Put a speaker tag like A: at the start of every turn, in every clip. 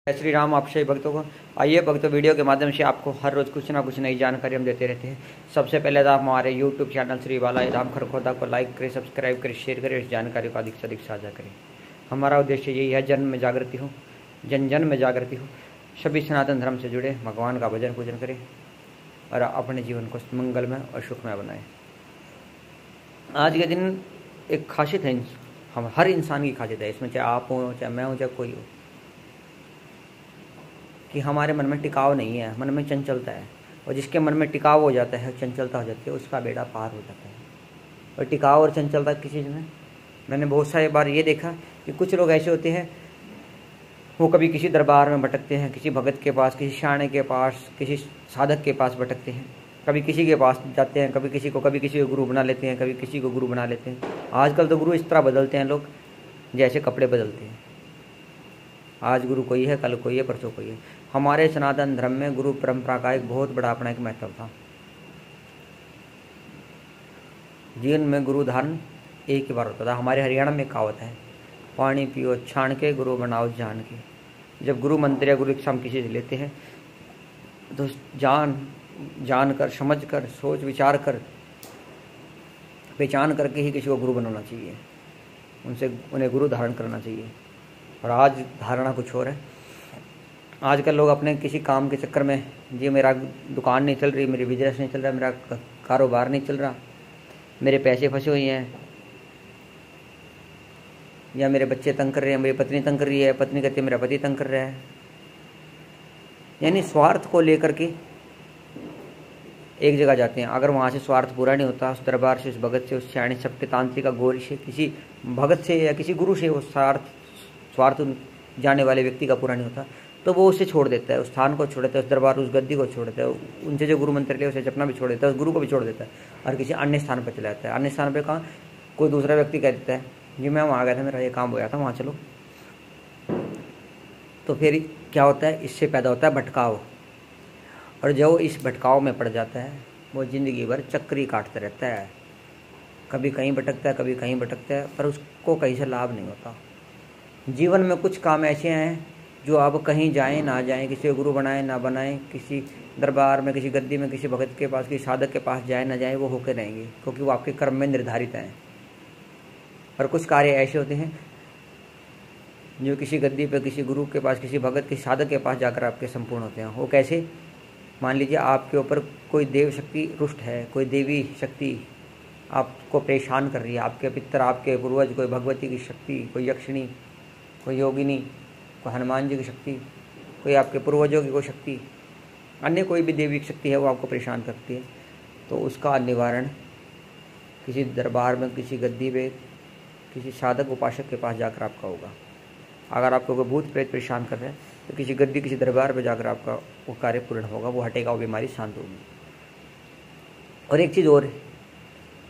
A: श्री राम। आप सभी भक्तों को आइए भक्तों, वीडियो के माध्यम से आपको हर रोज़ कुछ ना कुछ नई जानकारी हम देते रहते हैं। सबसे पहले तो आप हमारे यूट्यूब चैनल श्री बालाजी धाम खरखोदा को लाइक करें, सब्सक्राइब करें, शेयर करें, इस जानकारी को अधिक से अधिक साझा करें। हमारा उद्देश्य यही है, जन्म में जागृति हो, जन जन में जागृति हो, सभी सनातन धर्म से जुड़े, भगवान का भजन पूजन करें और अपने जीवन को मंगलमय और सुखमय बनाएं। आज के दिन एक खासियत है, हम हर इंसान की खासियत है, इसमें चाहे आप हो, चाहे मैं हूँ, चाहे कोई हो, कि हमारे मन में टिकाव नहीं है, मन में चंचलता है। और जिसके मन में टिकाव हो जाता है, चंचलता हो जाती है, उसका बेड़ा पार हो जाता है। और टिकाव और चंचलता किसी चीज़ में मैंने बहुत सारी बार ये देखा कि कुछ लोग ऐसे होते हैं, वो कभी किसी दरबार में भटकते हैं, किसी भगत के पास, किसी शाणे के पास, किसी साधक के पास भटकते हैं, कभी किसी के पास जाते हैं, कभी किसी को गुरु बना लेते हैं, कभी किसी को गुरु बना लेते हैं। आजकल तो गुरु इस तरह बदलते हैं लोग जैसे कपड़े बदलते हैं। आज गुरु कोई है, कल कोई है, परसों कोई है। हमारे सनातन धर्म में गुरु परंपरा का एक बहुत बड़ा अपना एक महत्व था। जीवन में गुरु धारण एक ही बार होता था। हमारे हरियाणा में कहावत है, पानी पियो छान के, गुरु बनाओ जान के। जब गुरु मंत्र या गुरु दीक्षा हम किसी से लेते हैं तो जान कर, समझ कर, सोच विचार कर, पहचान करके ही किसी को गुरु बनाना चाहिए, उन्हें गुरु धारण करना चाहिए। और आज धारणा कुछ और है। आजकल लोग अपने किसी काम के चक्कर में, जी मेरा दुकान नहीं चल रही, मेरी बिजनेस नहीं चल रहा, मेरा कारोबार नहीं चल रहा, मेरे पैसे फंसे हुए हैं, या मेरे बच्चे तंग कर रहे हैं, मेरी पत्नी तंग कर रही है, पत्नी कहती है मेरा पति तंग कर रहा है। यानी स्वार्थ को लेकर के एक जगह जाते हैं। अगर वहाँ से स्वार्थ पूरा नहीं होता, उस दरबार से, उस भगत से, उस शाणी शक्ति तांत्रिक का गौरी से, किसी भगत से या किसी गुरु से वो स्वार्थ जाने वाले व्यक्ति का पूरा नहीं होता, तो वो उसे छोड़ देता है, उस स्थान को छोड़ देता है, उस दरबार, उस गद्दी को छोड़ देता है, उनसे जो गुरु मंत्र लिया उसे जपना भी छोड़ देता है, उस गुरु को भी छोड़ देता है और किसी अन्य स्थान पर चला जाता है। अन्य स्थान पर कहाँ कोई दूसरा व्यक्ति कह देता है, जी मैं वहाँ गया था, मेरा ये काम हो गया था, वहाँ चलो। तो फिर क्या होता है, इससे पैदा होता है भटकाव। और जो इस भटकाव में पड़ जाता है वो ज़िंदगी भर चक्री काटता रहता है, कभी कहीं भटकता है, कभी कहीं भटकता है, पर उसको कहीं से लाभ नहीं होता। जीवन में कुछ काम ऐसे हैं जो अब कहीं जाएं ना जाएं, किसी को गुरु बनाएं ना बनाएं, किसी दरबार में, किसी गद्दी में, किसी भगत के पास, किसी साधक के पास जाए ना जाए, वो होकर रहेंगे, क्योंकि वो आपके कर्म में निर्धारित हैं। और कुछ कार्य ऐसे होते हैं जो किसी गद्दी पर, किसी गुरु के पास, किसी भगत, किसी साधक के पास जाकर आपके संपूर्ण होते हैं। वो कैसे? मान लीजिए आपके ऊपर कोई देव शक्ति रुष्ट है, कोई देवी शक्ति आपको परेशान कर रही है, आपके पितर, आपके पूर्वज, कोई भगवती की शक्ति, कोई यक्षिणी, कोई योगिनी, कोई हनुमान जी की शक्ति, कोई आपके पूर्वजों की कोई शक्ति, अन्य कोई भी देवी शक्ति है, वो आपको परेशान करती है। तो उसका निवारण किसी दरबार में, किसी गद्दी पे, किसी साधक उपासक के पास जाकर आपका होगा। अगर आपको कोई भूत प्रेत परेशान कर रहा है तो किसी गद्दी, किसी दरबार पर जाकर आपका वो कार्य पूर्ण होगा, वो हटेगा, वो बीमारी शांत होगी। और एक चीज़ और है,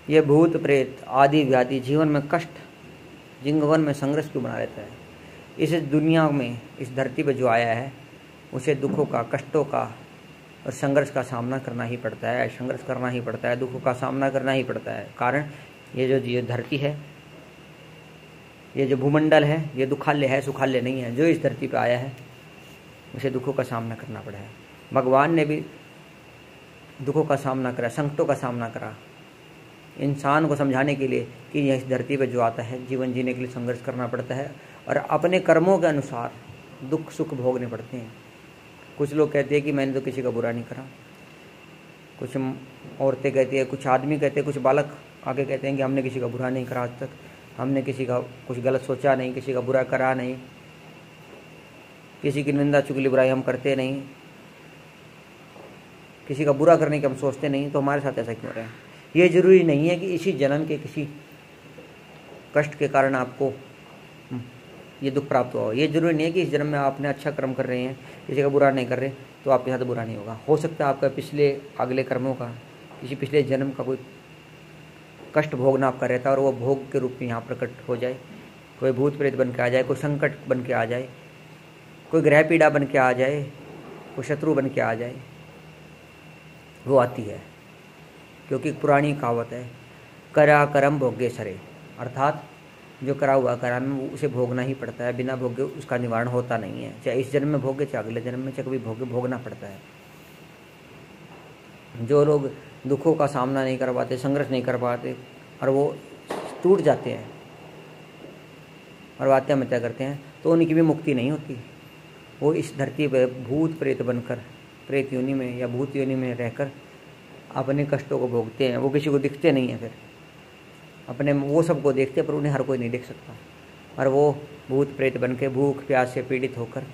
A: ये भूत प्रेत आदि व्याधि जीवन में कष्ट, जीवन में संघर्ष क्यों बना रहता है? इस दुनिया में, इस धरती पर जो आया है उसे दुखों का, कष्टों का और संघर्ष का सामना करना ही पड़ता है, संघर्ष करना ही पड़ता है, दुखों का सामना करना ही पड़ता है। कारण ये धरती है, ये जो भूमंडल है, ये दुखालय है, सुखालय नहीं है। जो इस धरती पर आया है उसे दुखों का सामना करना पड़ा है। भगवान ने भी दुखों का सामना करा, संकटों का सामना करा, इंसान को समझाने के लिए कि यह इस धरती पर जो आता है जीवन जीने के लिए संघर्ष करना पड़ता है और अपने कर्मों के अनुसार दुख सुख भोगने पड़ते हैं। कुछ लोग कहते हैं कि मैंने तो किसी का बुरा नहीं करा, कुछ औरतें कहती है, कुछ आदमी कहते हैं, कुछ बालक आगे कहते हैं कि हमने किसी का बुरा नहीं करा, आज तक हमने किसी का कुछ गलत सोचा नहीं, किसी का बुरा करा नहीं, किसी की निंदा चुगली बुराई हम करते नहीं, किसी का बुरा करने की हम सोचते नहीं। तो हमारे साथ ऐसा क्यों रहा है? ये जरूरी नहीं है कि इसी जन्म के किसी कष्ट के कारण आपको ये दुख प्राप्त हुआ हो। ये जरूरी नहीं है कि इस जन्म में आपने अच्छा कर्म कर रहे हैं, किसी का बुरा नहीं कर रहे, तो आपके साथ बुरा नहीं होगा। हो सकता है आपका पिछले अगले कर्मों का, किसी पिछले जन्म का कोई कष्ट भोगना आपका रहता है और वो भोग के रूप में यहाँ प्रकट हो जाए। कोई भूत प्रेत बन के आ जाए, कोई संकट बन के आ जाए, कोई ग्रह पीड़ा बन के आ जाए, कोई शत्रु बन के आ जाए, वो आती है। क्योंकि पुरानी कहावत है, करा करम भोगे सरे, अर्थात जो करा हुआ कर्म है उसे भोगना ही पड़ता है, बिना भोगे उसका निवारण होता नहीं है। चाहे इस जन्म में भोगे, चाहे अगले जन्म में, चाहे कभी भोगना पड़ता है। जो लोग दुखों का सामना नहीं कर पाते, संघर्ष नहीं कर पाते और वो टूट जाते हैं और आत्महत्या करते हैं, तो उनकी भी मुक्ति नहीं होती। वो इस धरती पर भूत प्रेत बनकर, प्रेत योनि में या भूत योनि में रहकर अपने कष्टों को भोगते हैं। वो किसी को दिखते नहीं हैं, फिर अपने वो सबको देखते पर उन्हें हर कोई नहीं देख सकता, और वो भूत प्रेत बन के भूख प्यास से पीड़ित होकर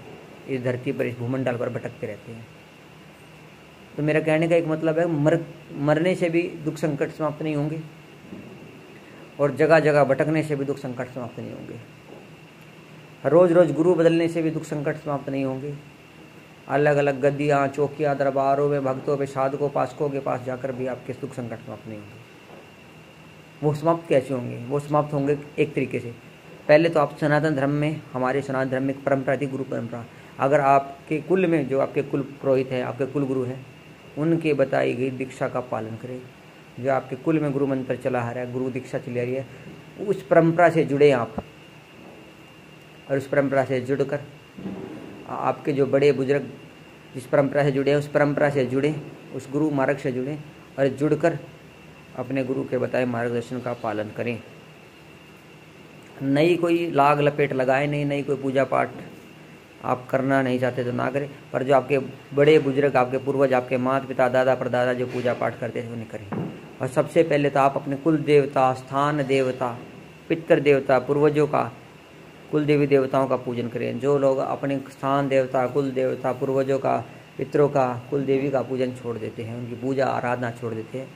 A: इस धरती पर, इस भूमंडल पर भटकते रहते हैं। तो मेरा कहने का एक मतलब है, मरने से भी दुख संकट समाप्त नहीं होंगे और जगह जगह भटकने से भी दुख संकट समाप्त नहीं होंगे। रोज रोज गुरु बदलने से भी दुख संकट समाप्त नहीं होंगे। अलग अलग गद्दियाँ, चौकियाँ, दरबारों में भक्तों पे, साधकों, पासकों के पास जाकर भी आपके दुख संकट समाप्त नहीं होंगे। वो समाप्त कैसे होंगे? वो समाप्त होंगे एक तरीके से। पहले तो आप सनातन धर्म में, हमारे सनातन धर्म में एक परंपरा थी, गुरु परंपरा। अगर आपके कुल में जो आपके कुल पुरोहित है, आपके कुल गुरु है, उनके बताई गई दीक्षा का पालन करें। जो आपके कुल में गुरु मंत्र चला आ रहा है, गुरु दीक्षा चली आ रही है, उस परंपरा से जुड़े आप, और उस परंपरा से जुड़कर आपके जो बड़े बुजुर्ग जिस परंपरा से जुड़े हैं, उस परंपरा से जुड़े, उस गुरु मार्ग से जुड़े और जुड़कर अपने गुरु के बताए मार्गदर्शन का पालन करें। नई कोई लाग लपेट लगाए नहीं, नई कोई पूजा पाठ आप करना नहीं चाहते तो ना करें, पर जो आपके बड़े बुजुर्ग, आपके पूर्वज, आपके माता पिता, दादा परदादा जो पूजा पाठ करते थे उन्हें करें। और सबसे पहले तो आप अपने कुल देवता, स्थान देवता, पितृ देवता, पूर्वजों का, कुल देवी देवताओं का पूजन करें। जो लोग अपने स्थान देवता, कुल देवता, पूर्वजों का, पितरों का, कुल देवी का पूजन छोड़ देते हैं, उनकी पूजा आराधना छोड़ देते हैं,